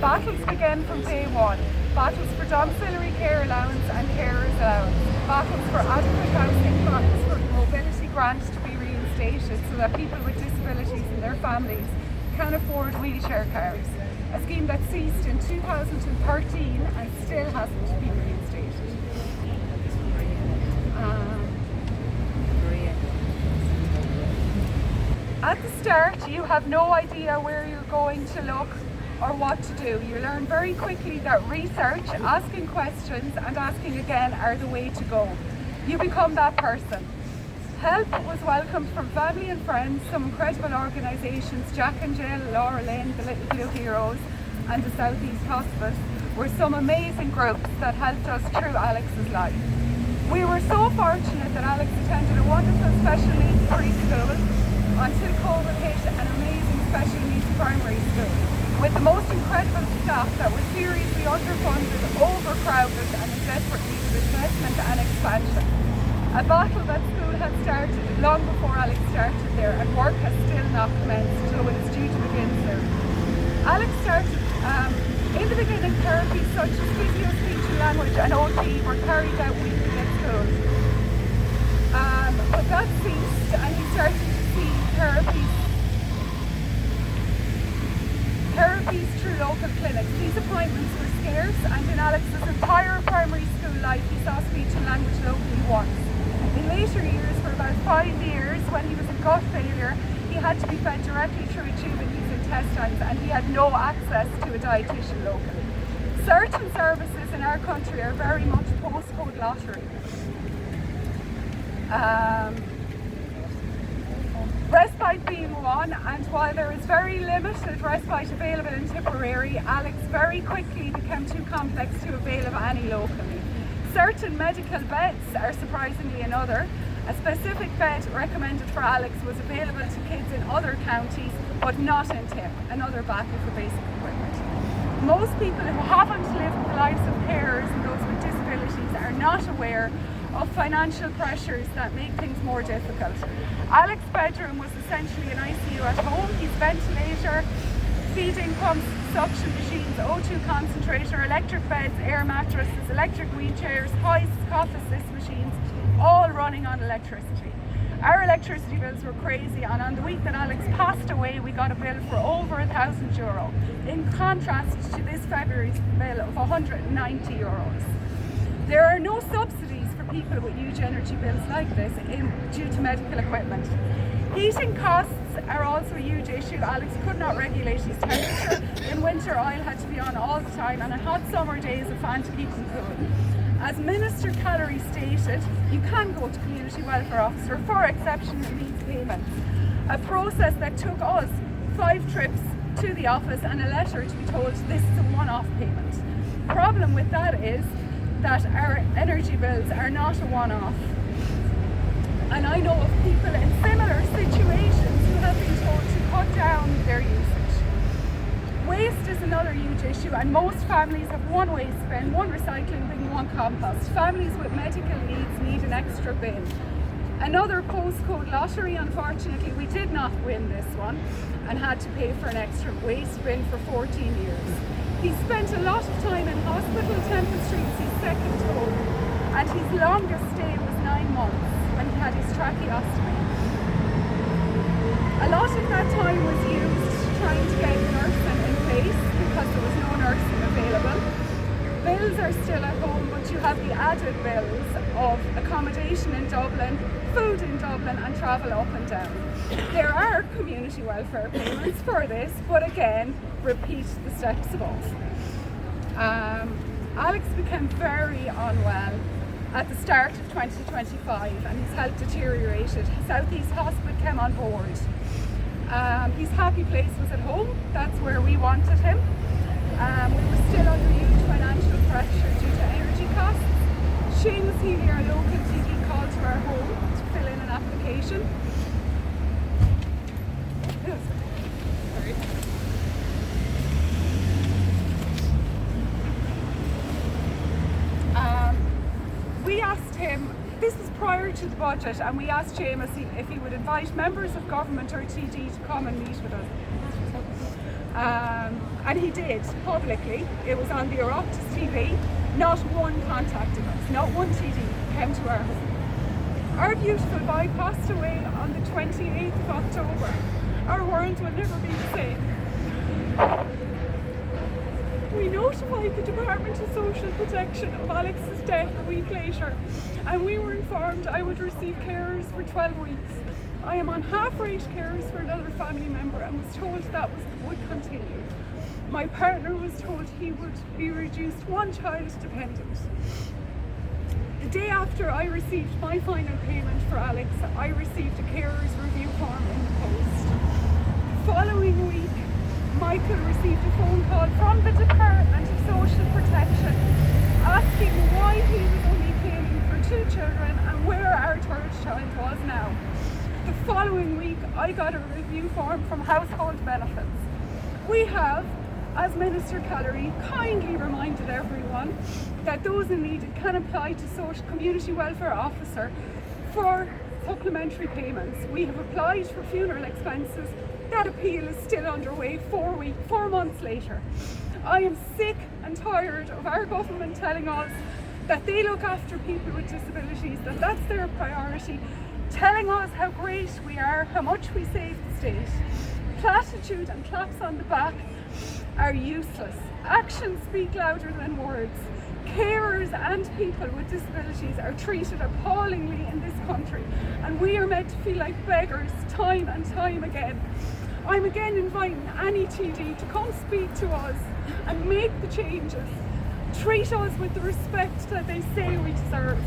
Battles began from day one. Battles for domiciliary care allowance and carers allowance. Battles for adequate housing, battles for mobility grants to be reinstated so that people with disabilities and their families can afford wheelchair cars. A scheme that ceased in 2013 and still hasn't been reinstated. At the start, you have no idea where you're going to look or what to do. You learn very quickly that research, asking questions and asking again are the way to go. You become that person. Help was welcomed from family and friends, some incredible organisations. Jack and Jill, Laura Lynn, the Little Blue Heroes and the South East Hospice were some amazing groups that helped us through Alex's life. We were so fortunate that Alex attended a wonderful special needs preschool until COVID hit, an amazing special needs primary school with the most incredible staff that were seriously underfunded, overcrowded and in desperate need of investment and expansion. A battle that school had started long before Alex started there, and work has still not commenced, though it's due to begin soon. Alex started in the beginning therapies such as physio, speech and language and OT were carried out weekly at school. But that ceased and he started to see therapies through local clinics. These appointments were scarce, and in Alex's entire primary school life he saw speech and language locally once. In later years, for about 5 years, when he was in gut failure, he had to be fed directly through a tube in his intestines and he had no access to a dietitian locally. Certain services in our country are very much postcode lottery. Respite being one, and while there is very limited respite available in Tipperary, Alex very quickly became too complex to avail of any locally. Certain medical beds are surprisingly another. A specific bed recommended for Alex was available to kids in other counties, but not in Tip, another battle for basic equipment. Most people who haven't lived the lives of carers and those with disabilities are not aware of financial pressures that make things more difficult. Alex's bedroom was essentially an ICU at home. His ventilator, feeding pumps, suction machines, O2 concentrator, electric beds, air mattresses, electric wheelchairs, hoists, cough assist machines, all running on electricity. Our electricity bills were crazy, and on the week that Alex passed away we got a bill for over €1,000, in contrast to this February's bill of €190. There are no subsidies for people with huge energy bills like this due to medical equipment. Heating costs are also a huge issue. Alex could not regulate his temperature. In winter, oil had to be on all the time, and on hot summer days, a fan to keep him cool. As Minister Callery stated, you can go to Community Welfare Officer for exceptional needs payments, a process that took us 5 trips to the office and a letter to be told this is a one-off payment. The problem with that is that our energy bills are not a one-off. And I know of people in similar situations who have been told to cut down their usage. Waste is another huge issue, and most families have one waste bin, one recycling bin, one compost. Families with medical needs need an extra bin. Another postcode lottery. Unfortunately, we did not win this one and had to pay for an extra waste bin for 14 years. He spent a lot of time in hospital. Temple Street was his second home, and his longest stay was 9 months when he had his tracheostomy. A lot of that time was used trying to get nursing in place because there was no nursing available. Bills are still at home, but you have the added bills of accommodation in Dublin, food in Dublin and travel up and down. There are community welfare payments for this, but again, repeat the steps above. Alex became very unwell at the start of 2025 and his health deteriorated. South East Hospital came on board. His happy place was at home. That's where we wanted him. We were still under huge financial pressure due to energy costs. Seamus Healy, our local TD, called to our home to fill in an application. Sorry. We asked him, this was prior to the budget, and we asked Seamus if he would invite members of government or TD to come and meet with us. And he did, publicly. It was on the Oireachtas TV. Not one contacted us, not one TD came to our home. Our beautiful boy passed away on the 28th of October. Our world will never be the same. We notified the Department of Social Protection of Alex's death a week later, and we were informed I would receive carers for 12 weeks. I am on half-rate carers for another family member and was told that would continue. My partner was told he would be reduced one child dependent. The day after I received my final payment for Alex, I received a carer's review form in the post. The following week, Michael received a phone call from the Department of Social Protection asking why he was only claiming for 2 children and where our 3rd child was now. The following week, I got a review form from Household Benefits. We have, as Minister Callery kindly reminded everyone, that those in need can apply to Social Community Welfare Officer for supplementary payments. We have applied for funeral expenses. That appeal is still underway 4 months later. I am sick and tired of our government telling us that they look after people with disabilities, that that's their priority, telling us how great we are, how much we save the state. Platitude and claps on the back are useless. Actions speak louder than words. Carers and people with disabilities are treated appallingly in this country, and we are meant to feel like beggars time and time again. I'm again inviting any TD to come speak to us and make the changes. Treat us with the respect that they say we deserve.